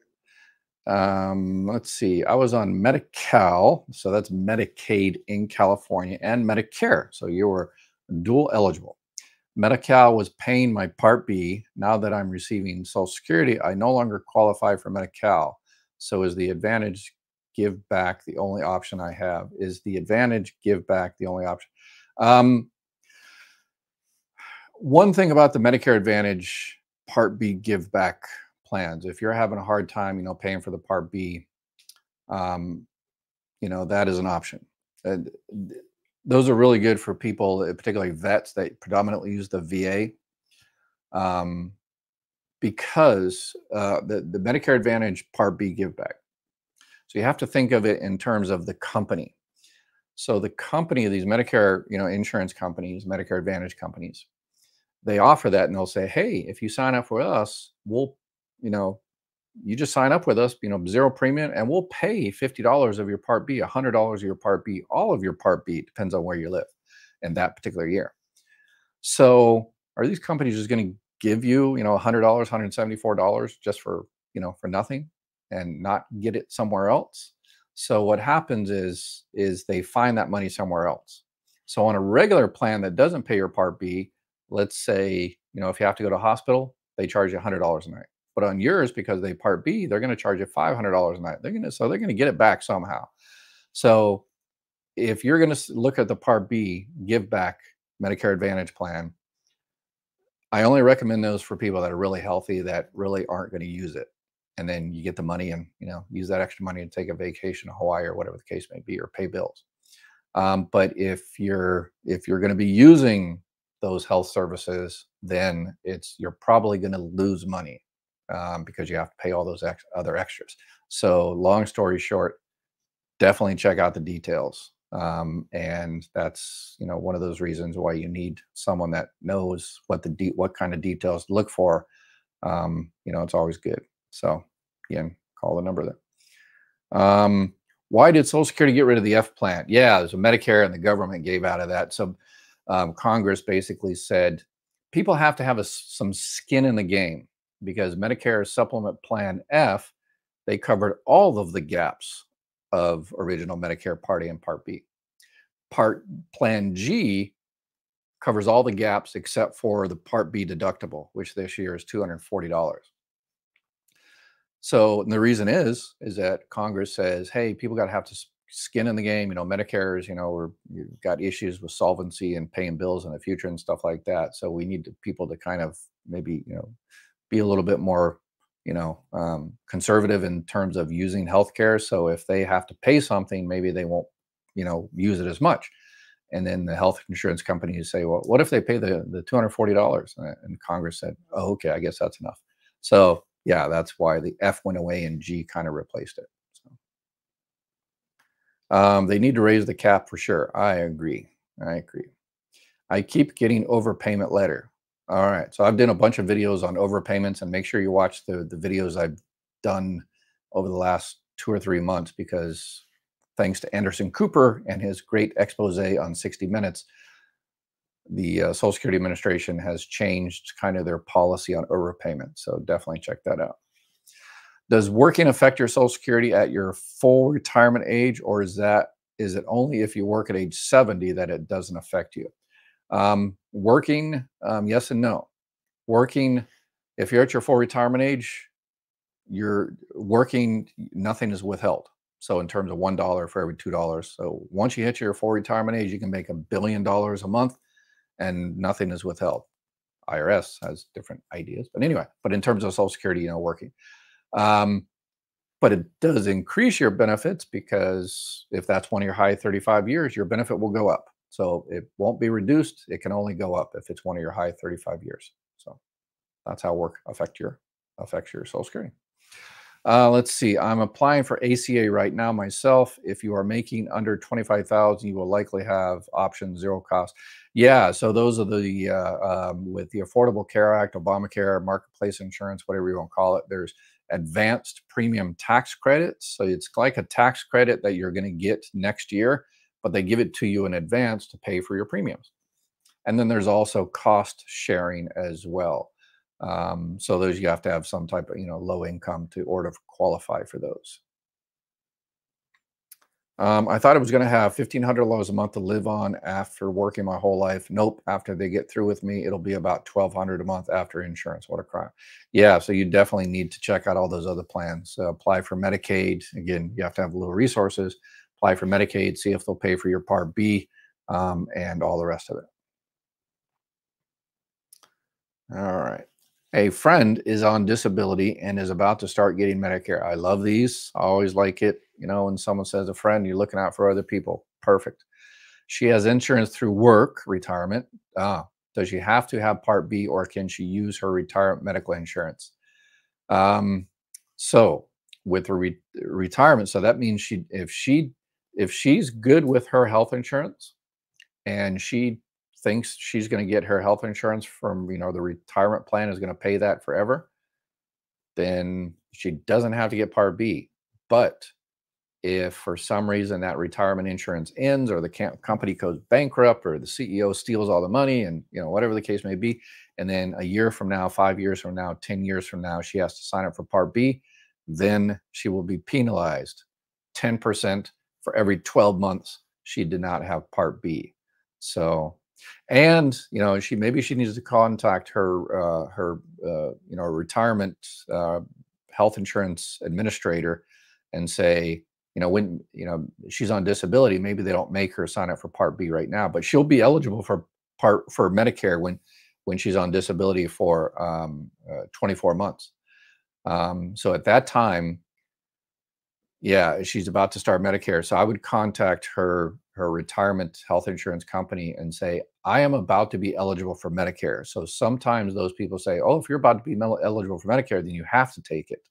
Let's see. I was on Medi-Cal, so that's Medicaid in California, and Medicare. So you were dual eligible. Medi-Cal was paying my Part B. Now that I'm receiving Social Security, I no longer qualify for Medi-Cal. So is the Advantage Give Back the only option I have? Is the Advantage Give Back the only option? One thing about the Medicare Advantage Part B Give Back plans, if you're having a hard time, paying for the Part B, that is an option. Those are really good for people, particularly vets that predominantly use the VA, because the Medicare Advantage Part B Give Back. So you have to think of it in terms of the company. So the company of these Medicare, insurance companies, Medicare Advantage companies, they offer that, and they'll say, hey, if you sign up with us, we'll, you just sign up with us, zero premium, and we'll pay $50 of your Part B, $100 of your Part B, all of your Part B, depends on where you live in that particular year. So are these companies just going to give you, $100, $174 just for nothing and not get it somewhere else? So what happens is they find that money somewhere else. So on a regular plan that doesn't pay your Part B, let's say, if you have to go to a hospital, they charge you $100 a night. But on yours, because they Part B, they're going to charge you $500 a night. They're going to get it back somehow. So if you're going to look at the Part B Give Back Medicare Advantage plan, I only recommend those for people that are really healthy, that really aren't going to use it. And then you get the money and, use that extra money to take a vacation to Hawaii or whatever the case may be, or pay bills. But if you're going to be using those health services, then you're probably going to lose money, because you have to pay all those other extras. So long story short, definitely check out the details. And that's, one of those reasons why you need someone that knows what kind of details to look for. It's always good. So again, call the number there. Why did Social Security get rid of the F plan? Yeah, there's a Medicare, and the government gave out of that. So Congress basically said people have to have some skin in the game, because Medicare Supplement Plan F, they covered all of the gaps of original Medicare Part A and Part B. Plan G covers all the gaps except for the Part B deductible, which this year is $240. So the reason is that Congress says, hey, people got to have skin in the game. Medicare is, you've got issues with solvency and paying bills in the future and stuff like that. So we need people to kind of maybe, be a little bit more conservative in terms of using healthcare. So if they have to pay something, maybe they won't, use it as much. And then the health insurance companies say, well, what if they pay the $240? And Congress said, oh, okay, I guess that's enough. So yeah, that's why the F went away and G kind of replaced it. So they need to raise the cap for sure. I agree. I agree. I keep getting overpayment letter. All right. So I've done a bunch of videos on overpayments, and make sure you watch the videos I've done over the last 2 or 3 months, because thanks to Anderson Cooper and his great expose on 60 Minutes, the Social Security Administration has changed kind of their policy on overpayment. So definitely check that out. Does working affect your Social Security at your full retirement age, or is it only if you work at age 70 that it doesn't affect you? Working, yes and no. Working, if you're at your full retirement age, you're working, nothing is withheld. So in terms of $1 for every $2. So once you hit your full retirement age, you can make $1 billion a month and nothing is withheld. IRS has different ideas, but anyway, but in terms of Social Security, working. But it does increase your benefits, because if that's one of your high 35 years, your benefit will go up. So it won't be reduced. It can only go up if it's one of your high 35 years. So that's how work affects your Social Security. Let's see. I'm applying for ACA right now myself. If you are making under 25,000, you will likely have option zero cost. Yeah. So those are the with the Affordable Care Act, Obamacare, marketplace insurance, whatever you want to call it. There's advanced premium tax credits. So it's like a tax credit that you're going to get next year, but they give it to you in advance to pay for your premiums. And then there's also cost sharing as well. So those, you have to have some type of low income to order to qualify for those. I thought I was going to have $1,500 a month to live on after working my whole life. Nope. After they get through with me, it'll be about $1,200 a month after insurance. What a crime! Yeah, so you definitely need to check out all those other plans. Apply for Medicaid. Again, you have to have little resources. Apply for Medicaid. See if they'll pay for your Part B, and all the rest of it. All right. A friend is on disability and is about to start getting Medicare. I love these. I always like it. When someone says a friend, you're looking out for other people. Perfect. She has insurance through work, retirement. Does she have to have Part B, or can she use her retirement medical insurance? So with her retirement, so that means if she's good with her health insurance, and she thinks she's going to get her health insurance from, the retirement plan is going to pay that forever, then she doesn't have to get Part B. But if for some reason that retirement insurance ends, or the company goes bankrupt, or the CEO steals all the money, and whatever the case may be, and then a year from now, 5 years from now, 10 years from now, she has to sign up for Part B, then she will be penalized 10% for every 12 months she did not have Part B. So, and maybe she needs to contact her retirement health insurance administrator and say, when she's on disability, maybe they don't make her sign up for Part B right now, but she'll be eligible for Medicare when she's on disability for 24 months. So at that time, yeah, she's about to start Medicare. So I would contact her retirement health insurance company and say, I am about to be eligible for Medicare. So sometimes those people say, oh, if you're about to be eligible for Medicare, then you have to take it,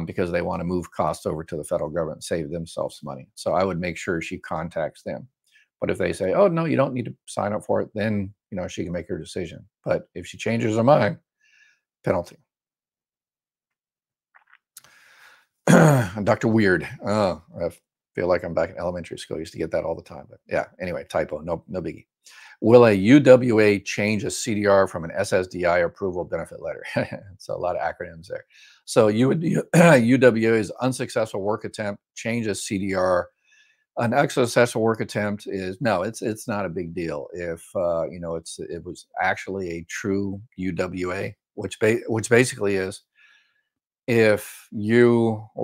because they want to move costs over to the federal government and save themselves money. So I would make sure she contacts them. But if they say, oh, no, you don't need to sign up for it, then, she can make her decision. But if she changes her mind, penalty. Dr. Weird. Oh, I feel like I'm back in elementary school. I used to get that all the time. But yeah, anyway, typo. No biggie. Will a UWA change a CDR from an SSDI approval benefit letter? It's a lot of acronyms there. So UWA is unsuccessful work attempt, changes CDR. An unsuccessful work attempt is no, it's not a big deal. If it was actually a true UWA, which basically is, if you're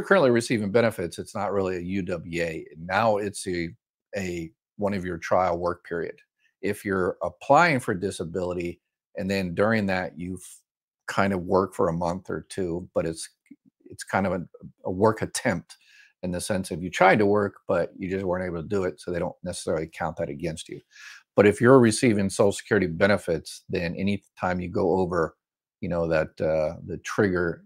currently receiving benefits, it's not really a UWA. Now it's a one of your trial work period. If you're applying for disability, and then during that you've kind of work for a month or two, but it's kind of a work attempt in the sense of you tried to work, but you just weren't able to do it, so they don't necessarily count that against you. But if you're receiving Social Security benefits, then any time you go over, that the trigger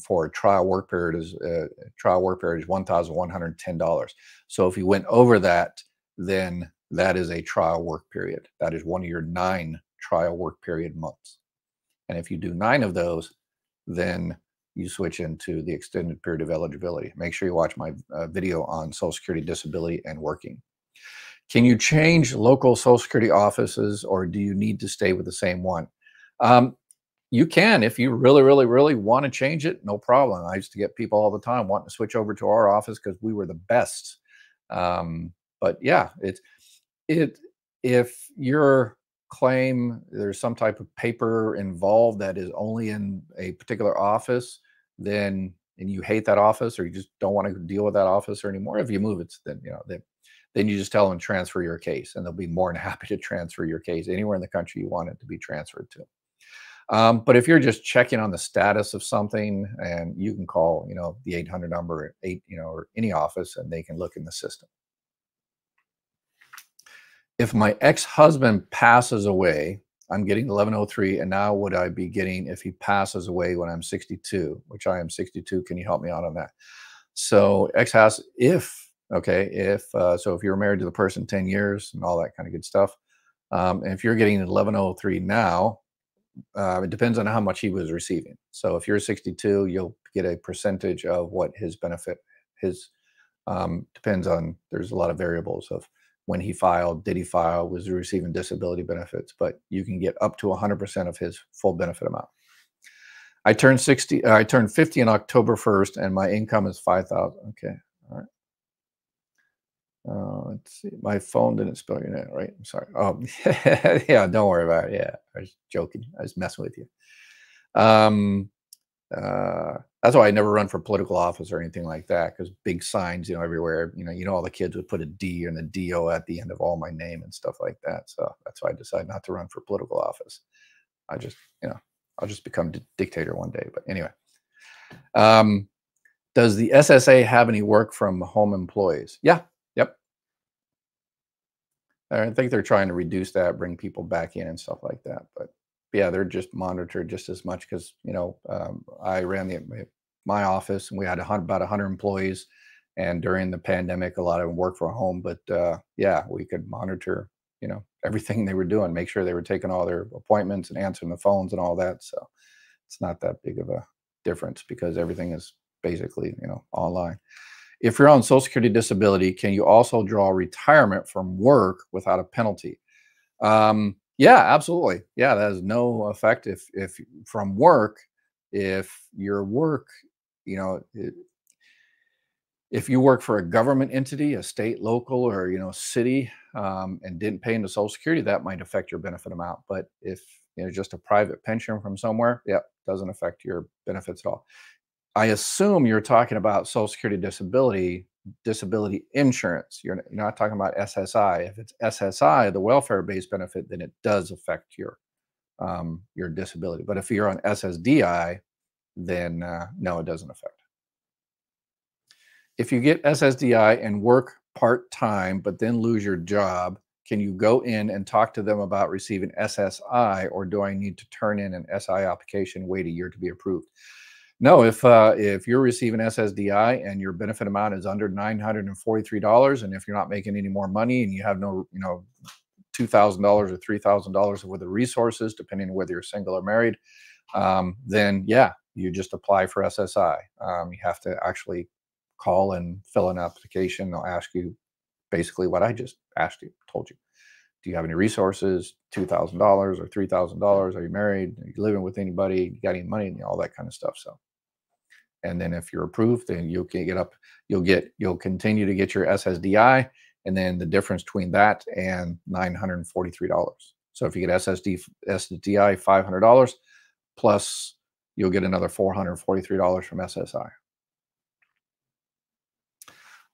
for a trial work period is $1,110. So if you went over that, then that is a trial work period. That is one of your 9 trial work period months. And if you do 9 of those, then you switch into the extended period of eligibility. Make sure you watch my video on Social Security disability and working. Can you change local Social Security offices, or do you need to stay with the same one? You can, if you really, really, really want to change it, no problem. I used to get people all the time wanting to switch over to our office because we were the best. But yeah, if your claim there's some type of paper involved that is only in a particular office, then and you hate that office or you just don't want to deal with that officer anymore, if you move it, then you just tell them transfer your case, and they'll be more than happy to transfer your case anywhere in the country you want it to be transferred to. But if you're just checking on the status of something, and you can call, the 800 number, or any office, and they can look in the system. If my ex-husband passes away, I'm getting 1103, and now would I be getting if he passes away when I'm 62, which I am 62? Can you help me out on that? So if you're married to the person 10 years and all that kind of good stuff, and if you're getting 1103 now, it depends on how much he was receiving. So if you're 62, you'll get a percentage of what his benefit, depends on, there's a lot of variables of when he filed, did he file, was he receiving disability benefits, but you can get up to 100% of his full benefit amount. I turned 50 on October 1st, and my income is 5,000. Okay. All right. Let's see. My phone didn't spell your name, right? I'm sorry. Oh, yeah. Don't worry about it. Yeah, I was joking. I was messing with you. That's why I never run for political office or anything like that, because big signs, everywhere. All the kids would put a D and a DO at the end of all my name and stuff like that. So that's why I decided not to run for political office. I just, I'll just become dictator one day. But anyway, does the SSA have any work from home employees? Yeah. Yep. I think they're trying to reduce that, bring people back in and stuff like that. But yeah, they're just monitored just as much because, I ran my office, and we had about 100 employees. And during the pandemic, a lot of them worked from home. But yeah, we could monitor, everything they were doing, make sure they were taking all their appointments and answering the phones and all that. So it's not that big of a difference because everything is basically, online. If you're on Social Security disability, can you also draw retirement from work without a penalty? Yeah, absolutely. Yeah, that has no effect if from work, if your work, if you work for a government entity, a state, local, or city, and didn't pay into Social Security, that might affect your benefit amount. But if just a private pension from somewhere, yeah, doesn't affect your benefits at all. I assume you're talking about Social Security disability insurance. You're not talking about SSI. If it's SSI, the welfare-based benefit, then it does affect your disability. But if you're on SSDI, then no, it doesn't affect. If you get SSDI and work part-time, but then lose your job, can you go in and talk to them about receiving SSI, or do I need to turn in an SI application, wait a year to be approved? No, if you're receiving SSDI and your benefit amount is under $943, and if you're not making any more money and you have no, $2,000 or $3,000 worth of resources, depending on whether you're single or married, then yeah, you just apply for SSI. You have to actually call and fill an application. They'll ask you basically what I just told you. Do you have any resources? $2,000 or $3,000? Are you married? Are you living with anybody? You got any money? All that kind of stuff. So, and then if you're approved, then you'll continue to get your SSDI, and then the difference between that and $943. So if you get SSDI $500 plus, you'll get another $443 from SSI.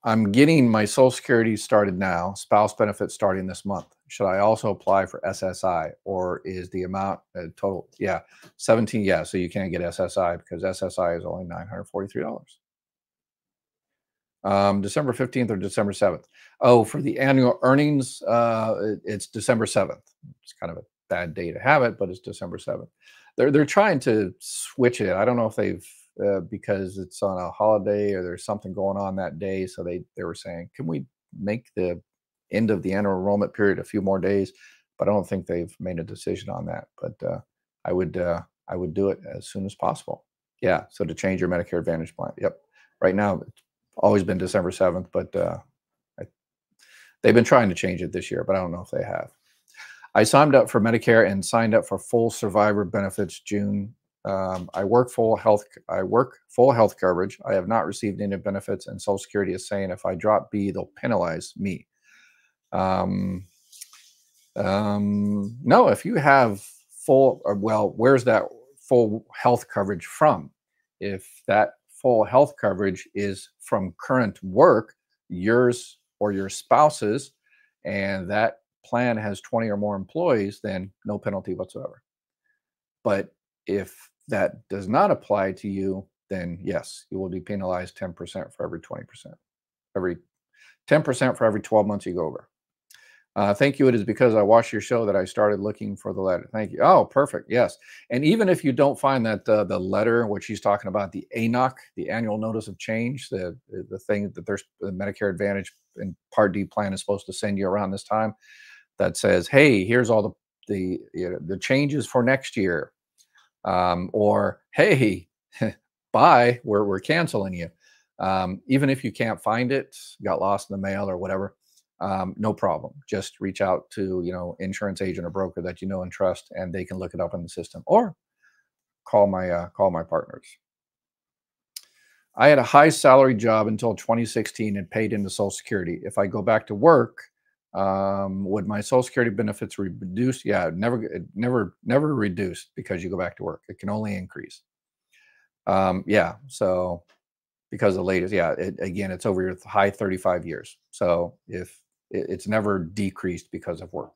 I'm getting my Social Security started now, spouse benefits starting this month. should I also apply for SSI, or is the amount total? Yeah, 17. Yeah, so you can't get SSI because SSI is only $943. December 15th or December 7th? Oh, for the annual earnings, it's December 7th. It's kind of a bad day to have it, but it's December 7th. They're trying to switch it. I don't know if they've because it's on a holiday or there's something going on that day. So they were saying, can we make the end of the annual enrollment period a few more days? But I don't think they've made a decision on that. But I would do it as soon as possible. Yeah. So to change your Medicare Advantage plan. Yep. Right now, always been December 7th, but I, they've been trying to change it this year, but I don't know if they have. I signed up for Medicare and signed up for full survivor benefits June. I work full health. I work full health coverage. I have not received any benefits, and Social Security is saying if I drop B, they'll penalize me. Um, no, if you have full, well, where's that full health coverage from? If that full health coverage is from current work, yours or your spouse's, and that plan has 20 or more employees, then no penalty whatsoever. But if that does not apply to you, then yes, you will be penalized 10% for every 20%, every 10% for every 12 months you go over. Thank you. It is because I watched your show that I started looking for the letter. Thank you. Oh, perfect. Yes. And even if you don't find that the letter, which he's talking about, the ANOC, the annual notice of change, the thing that there's the Medicare Advantage and Part D plan is supposed to send you around this time, that says, hey, here's all the changes for next year, or hey, bye, we're canceling you. Even if you can't find it, got lost in the mail or whatever, no problem. Just reach out to insurance agent or broker that you know and trust, and they can look it up in the system, or call my partners. I had a high salary job until 2016 and paid into Social Security. If I go back to work, would my Social Security benefits reduce? Yeah, never reduced because you go back to work. It can only increase. Yeah, so because the latest, yeah, again, it's over your high 35 years. So if it's never decreased because of work,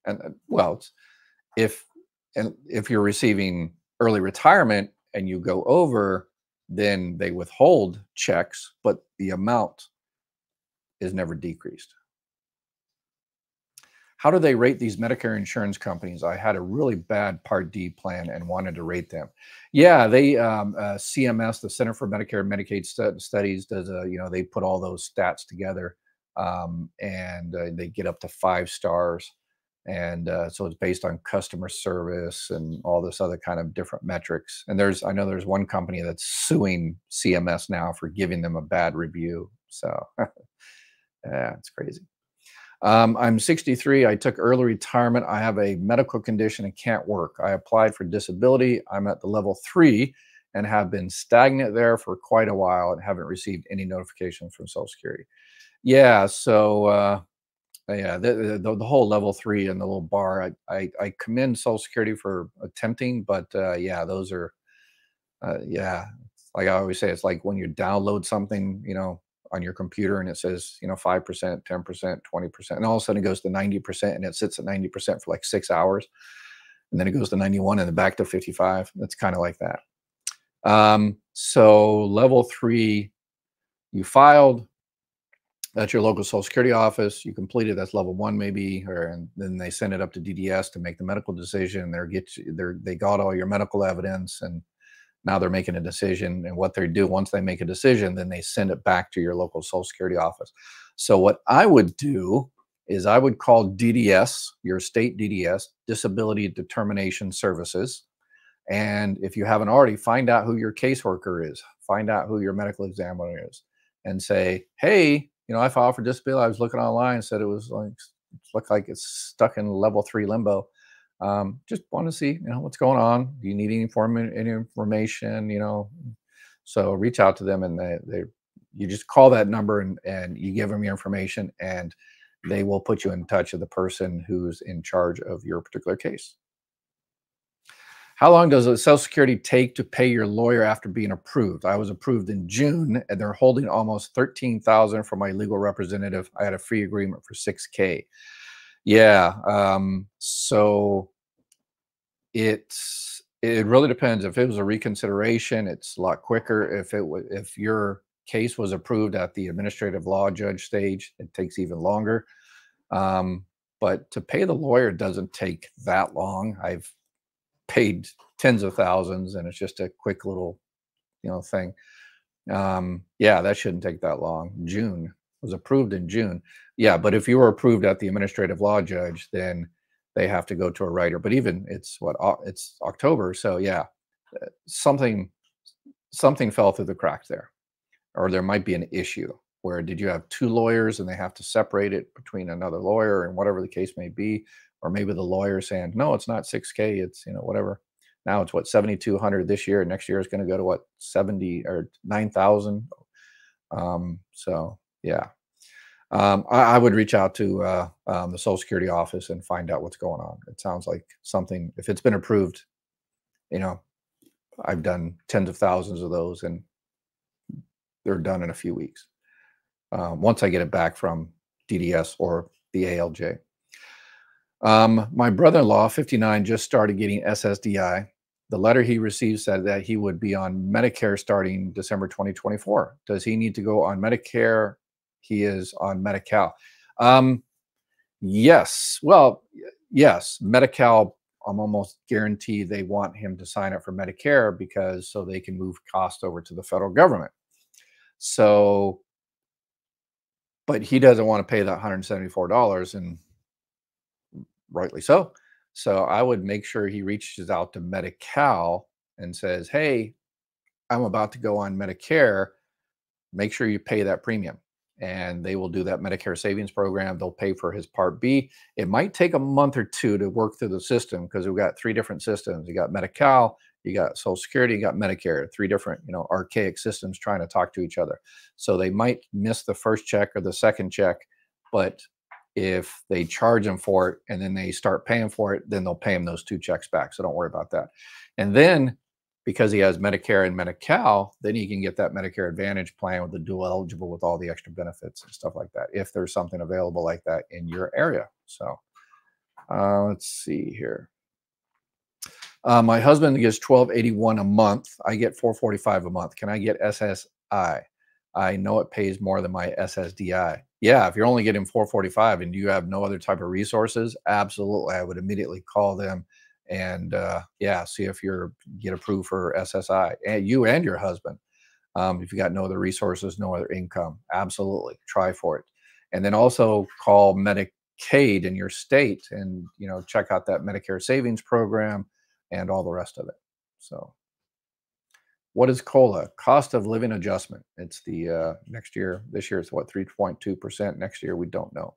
and well, if if you're receiving early retirement and you go over, then they withhold checks, but the amount is never decreased. How do they rate these Medicare insurance companies? I had a really bad Part D plan and wanted to rate them. Yeah, they CMS, the Center for Medicare and Medicaid Studies, does they put all those stats together, and they get up to 5 stars, and so it's based on customer service and all this other kind of different metrics. And I know there's one company that's suing CMS now for giving them a bad review. So yeah, it's crazy. I'm 63. I took early retirement. I have a medical condition and can't work. I applied for disability. I'm at the level 3 and have been stagnant there for quite a while and haven't received any notification from Social Security. Yeah, so yeah, the whole level 3 and the little bar, I commend Social Security for attempting, but yeah, those are yeah, like I always say, it's like when you download something, on your computer and it says, 5%, 10%, 20%, and all of a sudden it goes to 90% and it sits at 90% for like 6 hours. And then it goes to 91 and then back to 55. That's kind of like that. So level 3, you filed, that's your local Social Security office. You completed, that's level 1 maybe, and then they send it up to DDS to make the medical decision. They got all your medical evidence, and now they're making a decision. And what they do once they make a decision, then they send it back to your local Social Security office. So what I would do is I would call DDS, your state DDS, Disability Determination Services. And if you haven't already, find out who your caseworker is, find out who your medical examiner is, and say, hey, I filed for disability. I was looking online and said it looked like it's stuck in level 3 limbo. Just want to see, what's going on. Do you need any information? So reach out to them, and you just call that number and you give them your information, and they will put you in touch with the person who's in charge of your particular case. How long does a Social Security take to pay your lawyer after being approved? I was approved in June, and they're holding almost $13,000 for my legal representative. I had a free agreement for $6K. Yeah. So it really depends. If it was a reconsideration, it's a lot quicker. If your case was approved at the administrative law judge stage, it takes even longer. Um, but to pay the lawyer doesn't take that long. I've paid tens of thousands, and it's just a quick little, thing. Yeah, that shouldn't take that long. June was approved in June. Yeah, but if you were approved at the administrative law judge, then they have to go to a writer. But even it's October, so yeah, something something fell through the cracks there, or there might be an issue where did you have two lawyers and they have to separate it between another lawyer and whatever the case may be, or maybe the lawyer saying no, it's not 6K, it's whatever. Now it's what 7,200 this year. Next year is going to go to what 70 or 9,000. So yeah, I would reach out to the Social Security office and find out what's going on. It sounds like something. If it's been approved, you know, I've done tens of thousands of those, and they're done in a few weeks. Once I get it back from DDS or the ALJ. My brother-in-law, 59, just started getting SSDI. The letter he received said that he would be on Medicare starting December 2024. Does he need to go on Medicare? He is on Medi-Cal. Yes. Well, yes. Medi-Cal, I'm almost guaranteed they want him to sign up for Medicare because so they can move cost over to the federal government. So, but he doesn't want to pay that $174, and rightly so. So I would make sure he reaches out to Medi-Cal and says, "Hey, I'm about to go on Medicare. Make sure you pay that premium." And they will do that Medicare savings program. They'll pay for his Part B. It might take a month or two to work through the system because we've got three different systems. You got Medi-Cal, you got Social Security, you got Medicare, three different, archaic systems trying to talk to each other. So they might miss the first check or the second check, but if they charge them for it and then they start paying for it, then they'll pay him those two checks back. So don't worry about that. And then because he has Medicare and Medi-Cal, then he can get that Medicare Advantage plan with the dual eligible with all the extra benefits and stuff like that, if there's something available like that in your area. So let's see here. My husband gets $1281 a month. I get $445 a month. Can I get SSI? I know it pays more than my SSDI. Yeah, if you're only getting $445 and you have no other type of resources, absolutely, I would immediately call them and yeah, see if you're get approved for SSI, and you and your husband. If you got no other resources, no other income, absolutely try for it. And then also call Medicaid in your state and check out that Medicare savings program and all the rest of it. So what is COLA? Cost of living adjustment. It's the next year. This year it's what 3.2%. Next year we don't know.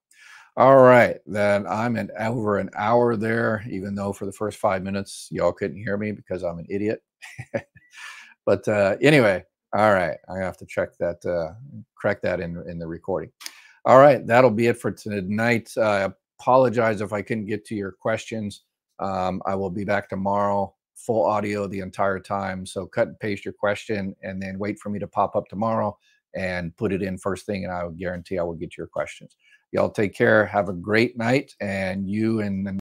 All right, then I'm over an hour there, even though for the first 5 minutes y'all couldn't hear me because I'm an idiot. But anyway, all right, I have to check that, correct that in the recording. All right, that'll be it for tonight. I apologize if I couldn't get to your questions. I will be back tomorrow, full audio the entire time. So cut and paste your question and then wait for me to pop up tomorrow and put it in first thing, and I will guarantee I will get your questions. Y'all take care. Have a great night, and you and